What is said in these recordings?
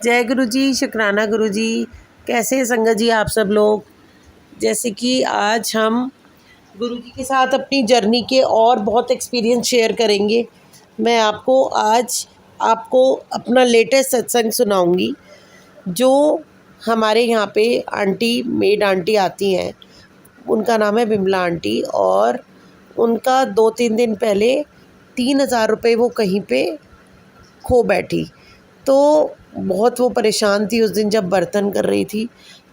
जय गुरु जी, शुक्राना गुरु जी। कैसे हैं संगत जी आप सब लोग। जैसे कि आज हम गुरु जी के साथ अपनी जर्नी के और बहुत एक्सपीरियंस शेयर करेंगे। मैं आज आपको अपना लेटेस्ट सत्संग सुनाऊंगी। जो हमारे यहाँ पे मेड आंटी आती हैं, उनका नाम है बिमला आंटी, और उनका 2-3 दिन पहले 3,000 रुपये वो कहीं पे खो बैठी। तो बहुत वो परेशान थी उस दिन जब बर्तन कर रही थी।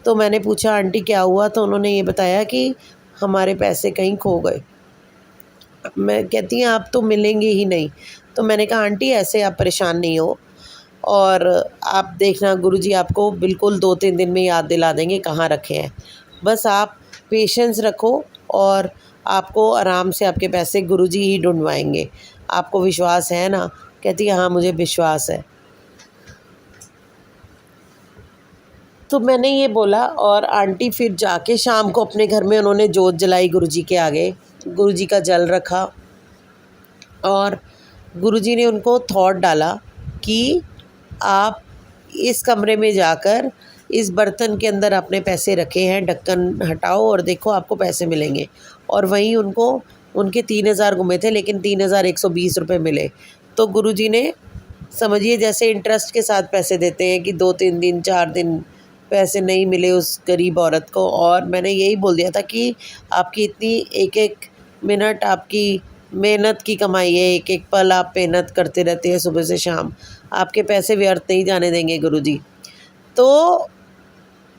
तो मैंने पूछा आंटी क्या हुआ, तो उन्होंने ये बताया कि हमारे पैसे कहीं खो गए। मैं कहती हैं आप तो मिलेंगे ही नहीं। तो मैंने कहा आंटी ऐसे आप परेशान नहीं हो, और आप देखना गुरुजी आपको बिल्कुल 2-3 दिन में याद दिला देंगे कहाँ रखे हैं। बस आप पेशेंस रखो और आपको आराम से आपके पैसे गुरुजी ही ढूंढवाएंगे। आपको विश्वास है ना? कहती है हाँ मुझे विश्वास है। तो मैंने ये बोला, और आंटी फिर जाके शाम को अपने घर में उन्होंने जोत जलाई गुरुजी के आगे, गुरुजी का जल रखा, और गुरुजी ने उनको थॉट डाला कि आप इस कमरे में जाकर इस बर्तन के अंदर अपने पैसे रखे हैं, ढक्कन हटाओ और देखो आपको पैसे मिलेंगे। और वहीं उनको उनके 3,000 गुमे थे, लेकिन 3,120 रुपये मिले। तो गुरुजी ने, समझिए जैसे इंटरेस्ट के साथ पैसे देते हैं कि 2-3 दिन 4 दिन पैसे नहीं मिले उस गरीब औरत को। और मैंने यही बोल दिया था कि आपकी इतनी एक एक मिनट आपकी मेहनत की कमाई है, एक एक पल आप मेहनत करते रहते हैं सुबह से शाम, आपके पैसे व्यर्थ नहीं जाने देंगे गुरुजी। तो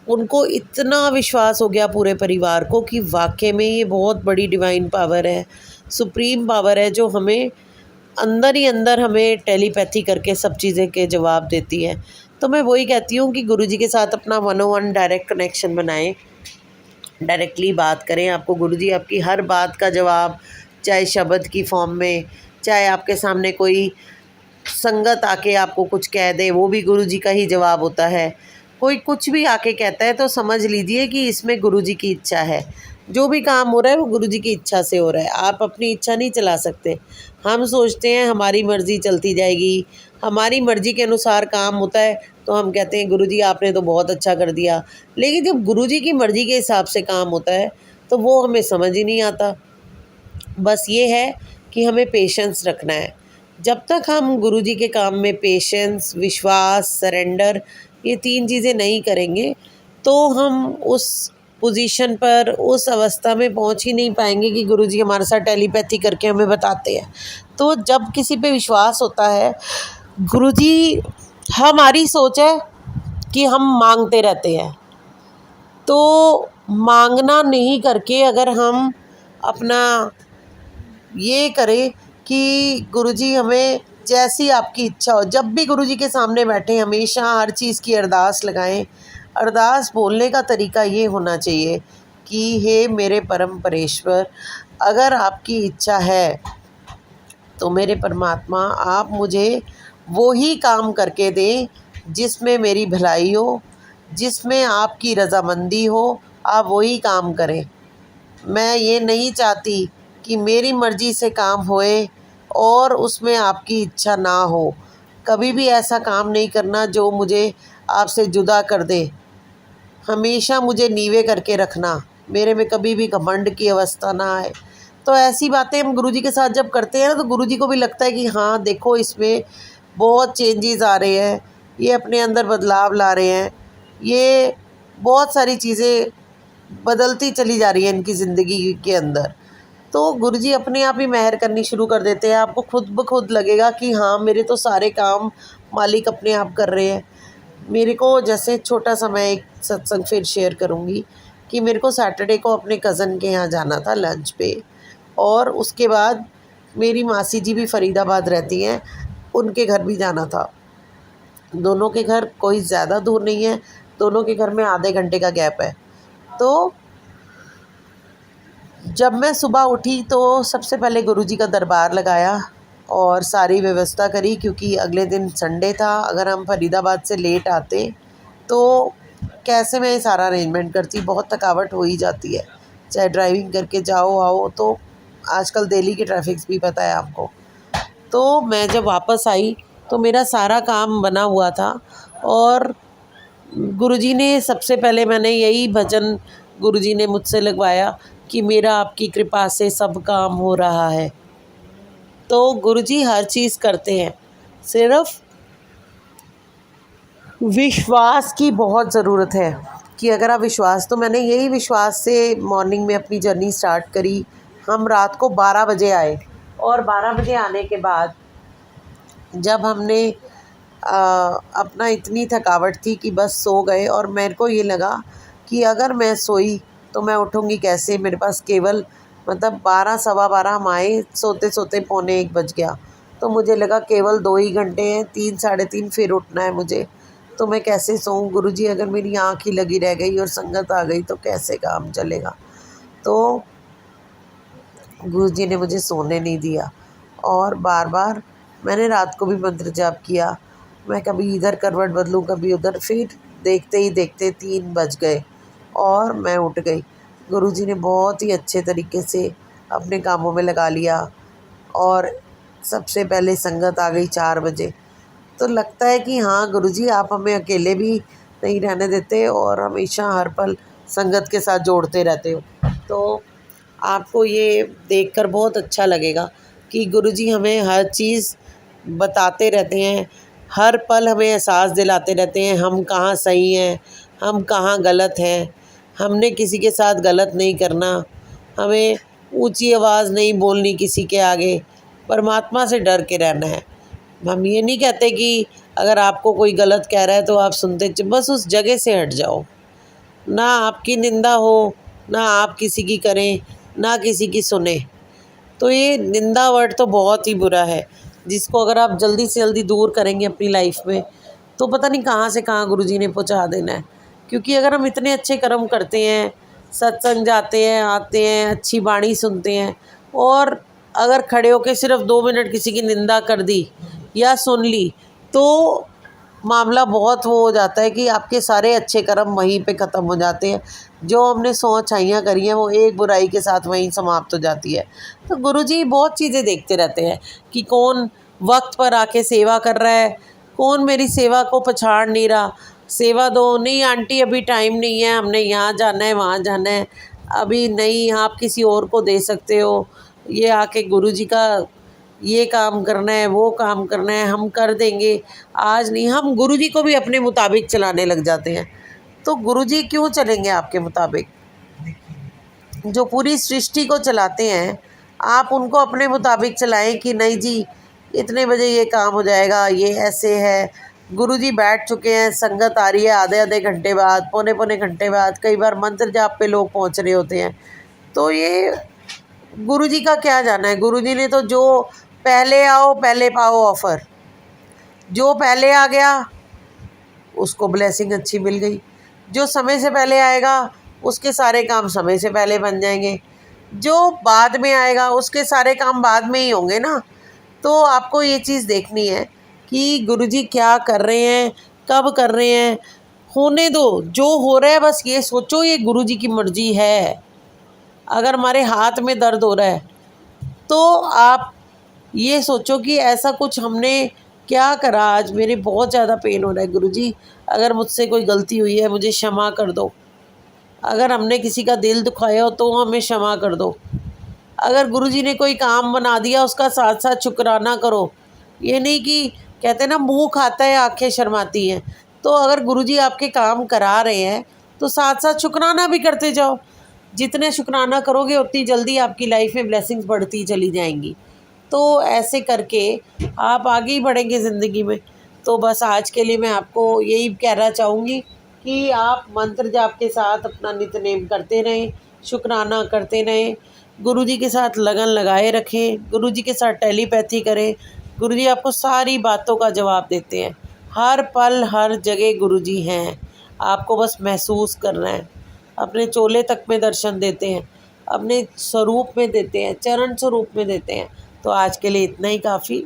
उनको इतना विश्वास हो गया पूरे परिवार को कि वाकई में ये बहुत बड़ी डिवाइन पावर है, सुप्रीम पावर है, जो हमें अंदर ही अंदर हमें टेलीपैथी करके सब चीज़ें के जवाब देती है। तो मैं वही कहती हूँ कि गुरुजी के साथ अपना 1-on-1 डायरेक्ट कनेक्शन बनाएं, डायरेक्टली बात करें। आपको गुरुजी आपकी हर बात का जवाब, चाहे शब्द की फॉर्म में, चाहे आपके सामने कोई संगत आके आपको कुछ कह दे, वो भी गुरुजी का ही जवाब होता है। कोई कुछ भी आके कहता है तो समझ लीजिए कि इसमें गुरुजी की इच्छा है। जो भी काम हो रहा है वो गुरुजी की इच्छा से हो रहा है। आप अपनी इच्छा नहीं चला सकते। हम सोचते हैं हमारी मर्ज़ी चलती जाएगी, हमारी मर्ज़ी के अनुसार काम होता है, तो हम कहते हैं गुरुजी आपने तो बहुत अच्छा कर दिया। लेकिन जब गुरुजी की मर्ज़ी के हिसाब से काम होता है तो वो हमें समझ ही नहीं आता। बस ये है कि हमें पेशेंस रखना है। जब तक हम गुरुजी के काम में पेशेंस, विश्वास, सरेंडर, ये 3 चीज़ें नहीं करेंगे तो हम उस पोजीशन पर, उस अवस्था में पहुंच ही नहीं पाएंगे कि गुरुजी हमारे साथ टेलीपैथी करके हमें बताते हैं। तो जब किसी पे विश्वास होता है, गुरुजी, हमारी सोच है कि हम मांगते रहते हैं, तो मांगना नहीं करके अगर हम अपना ये करें कि गुरुजी हमें जैसी आपकी इच्छा हो, जब भी गुरुजी के सामने बैठे हमेशा हर चीज़ की अरदास लगाएं। अरदास बोलने का तरीका ये होना चाहिए कि हे मेरे परम परेश्वर, अगर आपकी इच्छा है तो मेरे परमात्मा आप मुझे वो ही काम करके दें जिसमें मेरी भलाई हो, जिसमें आपकी रज़ामंदी हो, आप वही काम करें। मैं ये नहीं चाहती कि मेरी मर्ज़ी से काम होए और उसमें आपकी इच्छा ना हो। कभी भी ऐसा काम नहीं करना जो मुझे आपसे जुदा कर दे। हमेशा मुझे नीवे करके रखना, मेरे में कभी भी घमंड की अवस्था ना आए। तो ऐसी बातें हम गुरुजी के साथ जब करते हैं ना, तो गुरुजी को भी लगता है कि हाँ देखो इसमें बहुत चेंजेस आ रहे हैं, ये अपने अंदर बदलाव ला रहे हैं, ये बहुत सारी चीज़ें बदलती चली जा रही है इनकी ज़िंदगी के अंदर। तो गुरुजी अपने आप ही मेहर करनी शुरू कर देते हैं। आपको खुद ब खुद लगेगा कि हाँ मेरे तो सारे काम मालिक अपने आप कर रहे हैं। मेरे को जैसे छोटा सा मैं एक सत्संग फिर शेयर करूँगी कि मेरे को सैटरडे को अपने कज़न के यहाँ जाना था लंच पे, और उसके बाद मेरी मासी जी भी फ़रीदाबाद रहती हैं, उनके घर भी जाना था। दोनों के घर कोई ज़्यादा दूर नहीं है, दोनों के घर में आधे घंटे का गैप है। तो जब मैं सुबह उठी तो सबसे पहले गुरुजी का दरबार लगाया और सारी व्यवस्था करी, क्योंकि अगले दिन संडे था। अगर हम फरीदाबाद से लेट आते तो कैसे मैं सारा अरेंजमेंट करती, बहुत थकावट हो ही जाती है, चाहे ड्राइविंग करके जाओ आओ। तो आजकल दिल्ली के ट्रैफिक भी पता है आपको। तो मैं जब वापस आई तो मेरा सारा काम बना हुआ था, और गुरुजी ने सबसे पहले मैंने यही भजन गुरुजी ने मुझसे लगवाया कि मेरा आपकी कृपा से सब काम हो रहा है। तो गुरुजी हर चीज़ करते हैं, सिर्फ विश्वास की बहुत ज़रूरत है कि अगर आप विश्वास, तो मैंने यही विश्वास से मॉर्निंग में अपनी जर्नी स्टार्ट करी। हम रात को 12 बजे आए और 12 बजे आने के बाद जब हमने अपना, इतनी थकावट थी कि बस सो गए और मेरे को ये लगा कि अगर मैं सोई तो मैं उठूँगी कैसे। मेरे पास केवल मतलब 12 सवा 12 हम आए, सोते सोते पौने 1 बज गया। तो मुझे लगा केवल 2 ही घंटे हैं, 3 साढ़े 3 फिर उठना है मुझे, तो मैं कैसे सोऊं गुरुजी। अगर मेरी आँख ही लगी रह गई और संगत आ गई तो कैसे काम चलेगा। तो गुरुजी ने मुझे सोने नहीं दिया और बार बार मैंने रात को भी मंत्र जाप किया। मैं कभी इधर करवट बदलूं, कभी उधर, फिर देखते ही देखते 3 बज गए और मैं उठ गई। गुरुजी ने बहुत ही अच्छे तरीके से अपने कामों में लगा लिया और सबसे पहले संगत आ गई 4 बजे। तो लगता है कि हाँ गुरुजी, आप हमें अकेले भी नहीं रहने देते और हमेशा हर पल संगत के साथ जोड़ते रहते हो। तो आपको ये देखकर बहुत अच्छा लगेगा कि गुरुजी हमें हर चीज़ बताते रहते हैं, हर पल हमें एहसास दिलाते रहते हैं हम कहाँ सही हैं, हम कहाँ गलत हैं। हमने किसी के साथ गलत नहीं करना, हमें ऊंची आवाज़ नहीं बोलनी किसी के आगे, परमात्मा से डर के रहना है। हम ये नहीं कहते कि अगर आपको कोई गलत कह रहा है तो आप सुनते, बस उस जगह से हट जाओ। ना आपकी निंदा हो, ना आप किसी की करें, ना किसी की सुने। तो ये निंदा वर्ड तो बहुत ही बुरा है, जिसको अगर आप जल्दी से जल्दी दूर करेंगे अपनी लाइफ में तो पता नहीं कहाँ से कहाँ गुरुजी ने पहुँचा देना है। क्योंकि अगर हम इतने अच्छे कर्म करते हैं, सत्संग जाते हैं, आते हैं, अच्छी वाणी सुनते हैं, और अगर खड़े होकर सिर्फ 2 मिनट किसी की निंदा कर दी या सुन ली तो मामला बहुत वो हो जाता है कि आपके सारे अच्छे कर्म वहीं पे ख़त्म हो जाते हैं। जो हमने 100 अच्छाइयाँ करी हैं वो एक बुराई के साथ वहीं समाप्त हो जाती है। तो गुरुजी बहुत चीज़ें देखते रहते हैं कि कौन वक्त पर आके सेवा कर रहा है, कौन मेरी सेवा को पछाड़ नहीं रहा। सेवा दो, नहीं आंटी अभी टाइम नहीं है, हमने यहाँ जाना है वहाँ जाना है, अभी नहीं, आप किसी और को दे सकते हो, ये आके गुरुजी का ये काम करना है, वो काम करना है, हम कर देंगे, आज नहीं। हम गुरुजी को भी अपने मुताबिक चलाने लग जाते हैं। तो गुरुजी क्यों चलेंगे आपके मुताबिक? जो पूरी सृष्टि को चलाते हैं, आप उनको अपने मुताबिक चलाएं कि नहीं जी इतने बजे ये काम हो जाएगा, ये ऐसे है। गुरुजी बैठ चुके हैं, संगत आ रही है आधे आधे घंटे बाद, पौने पौने घंटे बाद, कई बार मंत्र जाप पे लोग पहुंच रहे होते हैं। तो ये गुरुजी का क्या जाना है। गुरुजी ने तो जो पहले आओ पहले पाओ ऑफ़र, जो पहले आ गया उसको ब्लेसिंग अच्छी मिल गई, जो समय से पहले आएगा उसके सारे काम समय से पहले बन जाएंगे, जो बाद में आएगा उसके सारे काम बाद में ही होंगे ना। तो आपको ये चीज़ देखनी है कि गुरुजी क्या कर रहे हैं, कब कर रहे हैं, होने दो। जो हो रहा है बस ये सोचो ये गुरुजी की मर्ज़ी है। अगर हमारे हाथ में दर्द हो रहा है तो आप ये सोचो कि ऐसा कुछ हमने क्या करा, आज मेरे बहुत ज़्यादा पेन हो रहा है, गुरुजी अगर मुझसे कोई गलती हुई है मुझे क्षमा कर दो। अगर हमने किसी का दिल दुखाया हो तो हमें क्षमा कर दो। अगर गुरुजी ने कोई काम बना दिया उसका साथ साथ शुक्राना करो। ये नहीं कि कहते ना मुंह खाता है आंखें शर्माती हैं। तो अगर गुरुजी आपके काम करा रहे हैं तो साथ साथ शुक्राना भी करते जाओ। जितने शुक्राना करोगे उतनी जल्दी आपकी लाइफ में ब्लेसिंग्स बढ़ती चली जाएंगी। तो ऐसे करके आप आगे ही बढ़ेंगे ज़िंदगी में। तो बस आज के लिए मैं आपको यही कहना चाहूँगी कि आप मंत्र जाप के साथ अपना नित्य करते रहें, शुक्राना करते रहें, गुरुजी के साथ लगन लगाए रखें, गुरुजी के साथ टेलीपैथी करें। गुरुजी आपको सारी बातों का जवाब देते हैं। हर पल हर जगह गुरुजी हैं, आपको बस महसूस करना है। अपने चोले तक में दर्शन देते हैं, अपने स्वरूप में देते हैं, चरण स्वरूप में देते हैं। तो आज के लिए इतना ही काफ़ी।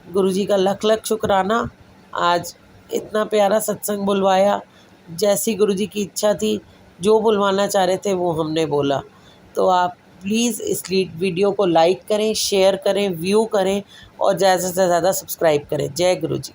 गुरुजी का लख लख शुक्राना, आज इतना प्यारा सत्संग बुलवाया। जैसी गुरुजी की इच्छा थी, जो बुलवाना चाह रहे थे वो हमने बोला। तो आप प्लीज़ इस वीडियो को लाइक करें, शेयर करें, व्यू करें और ज़्यादा से ज़्यादा सब्सक्राइब करें। जय गुरुजी।